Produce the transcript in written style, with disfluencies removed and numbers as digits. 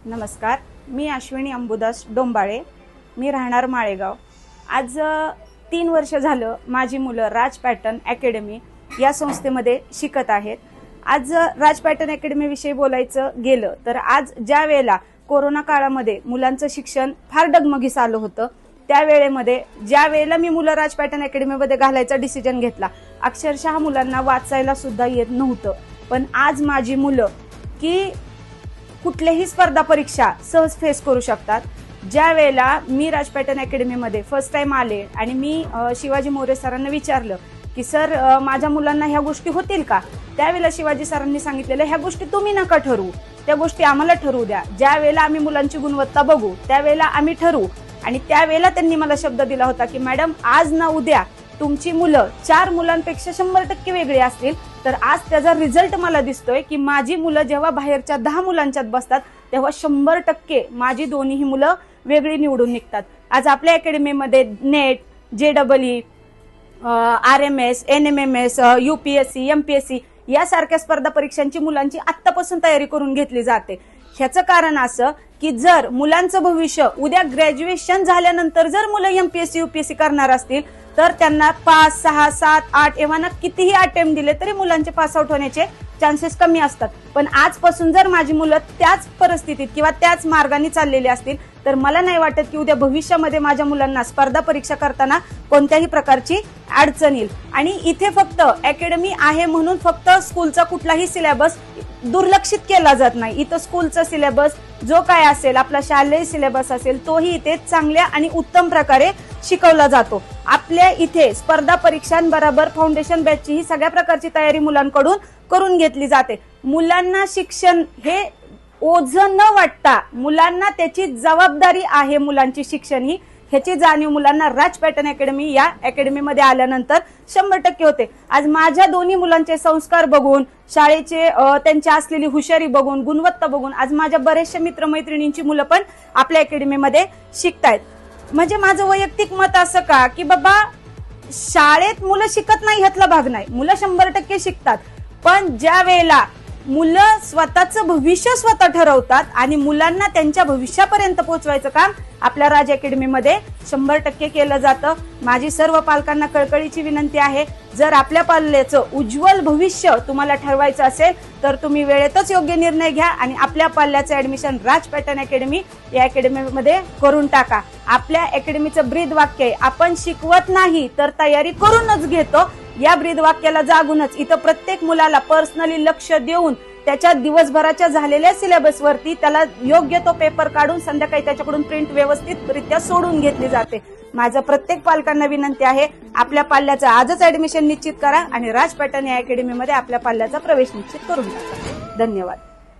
नमस्कार, मी अश्विनी अंबुदास डोंबाळे, मी राहणार माळेगाव। आज 3 वर्ष झालं माझी मुलं राज पॅटर्न अकॅडमी या संस्थेमध्ये शिकत आहेत। आज राज पॅटर्न अकॅडमी विषयी बोलायचं गेलं तर आज ज्या वेळेला कोरोना काळामध्ये मुलांचं शिक्षण फार डगमगीस आलं होतं, त्या वेळेमध्ये ज्या वेळेला मी मुलं राज पॅटर्न अकॅडमीमध्ये घालायचा डिसिजन घेतला, अक्षरशः मुलांना वाचायला सुद्धा येत नव्हतं। पण आज माझी मुलं की कुठल्याही स्पर्धा परीक्षा सहज फेस करू शकतात। ज्या वेळेला मी राज पॅटर्न अकॅडमीमध्ये फर्स्ट टाइम आले आणि मी शिवाजी मोरे सरांना विचारलं की सर माझ्या मुलांना ह्या गोष्टी होतील का, त्यावेळेला शिवाजी सरांनी सांगितलेलं ह्या गोष्टी तुम्ही नका ठरवू, त्या गोष्टी आम्हाला ठरवू द्या। ज्या वेळेला आम्ही मुलांची गुणवत्ता बघू त्यावेळेला आम्ही ठरवू। आणि त्यावेळेला त्यांनी मला शब्द दिला होता की मॅडम आज ना उद्या तुमची मुलं 4 मुलांपेक्षा 100% वेगळी असतील। तर आज त्याचा रिझल्ट मला दिसतोय की माझी मुलं जेव्हा बाहेरच्या 10 मुलांच्यात बसतात तेव्हा 100% माझी दोन्ही मुलं वेगळी निवडून निघतात। आज आपल्या अकॅडमीमध्ये net, JEE, RMS, NMMS, UPSC, MPSC यासारख्या स्पर्धा परीक्षांची मुलांची आत्तापासून तयारी करून घेतली जाते। ह्याचं कारण असं की जर मुलांचं भविष्य उद्या ग्रॅज्युएशन झाल्यानंतर जर मुलं MPSC, UPSC करणार असतील तर त्यांना 5, 6, 7, 8 एव्हाना कितीही अटेम्प्ट दिले तरी मुलांचे पास आउट होण्याचे चान्सेस कमी असतात। पण आजपासून जर माझी मुलं त्याच परिस्थितीत किंवा त्याच मार्गाने चाललेली असतील तर मला नाही वाटत की उद्या भविष्यामध्ये माझ्या मुलांना स्पर्धा परीक्षा करताना कोणत्याही प्रकारची अडचण येईल। आणि इथे फक्त अकॅडमी आहे म्हणून फक्त स्कूलचा कुठलाही सिलेबस दुर्लक्षित केला जात नाही। इथं स्कूलचा सिलेबस जो काय असेल, आपला शालेय सिलेबस असेल, तोही इथे चांगल्या आणि उत्तम प्रकारे शिकवला जातो। आपल्या इथे स्पर्धा परीक्षांबरोबर फाउंडेशन बॅचची ही सगळ्या प्रकारची तयारी मुलांकडून करून घेतली जाते। मुलांना शिक्षण हे ओझं न वाटता मुलांना त्याची जबाबदारी आहे, मुलांची शिक्षण ही ह्याची जाणीव मुलांना राज पॅटर्न अकॅडमी या अकॅडमीमध्ये आल्यानंतर 100% होते। आज माझ्या दोन्ही मुलांचे संस्कार बघून, शाळेचे त्यांची असलेली हुशारी बघून, गुणवत्ता बघून आज माझ्या बरेचशा मित्रमैत्रिणींची मुलं पण आपल्या अकॅडमीमध्ये शिकतायत। म्हणजे माझं वैयक्तिक मत असं का की बाबा शाळेत मुलं शिकत नाही ह्यातला भाग नाही, मुलं 100% शिकतात। पण ज्या वेळेला मुलं स्वतःचं भविष्य स्वतः ठरवतात आणि मुलांना त्यांच्या भविष्यापर्यंत पोहोचवायचं काम आपल्या राज अकॅडमीमध्ये 100% केलं जातं। माझी सर्व पालकांना कळकळीची विनंती आहे, जर आपल्या पाल्याचं उज्ज्वल भविष्य तुम्हाला ठरवायचं असेल तर तुम्ही वेळेतच योग्य निर्णय घ्या आणि आपल्या पाल्याचं ऍडमिशन राज पॅटर्न अकॅडमी या अकॅडमीमध्ये करून टाका। आपल्या अकॅडमीचं ब्रीद वाक्य आहे, आपण शिकवत नाही तर तयारी करूनच घेतो। या ब्रीद वाक्याला जागूनच इथं प्रत्येक मुलाला पर्सनली लक्ष देऊन त्याच्या दिवसभराच्या झालेल्या सिलेबस वरती त्याला योग्य तो पेपर काढून संध्याकाळी त्याच्याकडून प्रिंट व्यवस्थितरित्या सोडून घेतली जाते। माझं प्रत्येक पालकांना विनंती आहे, आपल्या पाल्याचं आजच ऍडमिशन निश्चित करा आणि राज पॅटर्न या अकॅडमीमध्ये आपल्या पाल्याचा प्रवेश निश्चित करून टाका। धन्यवाद।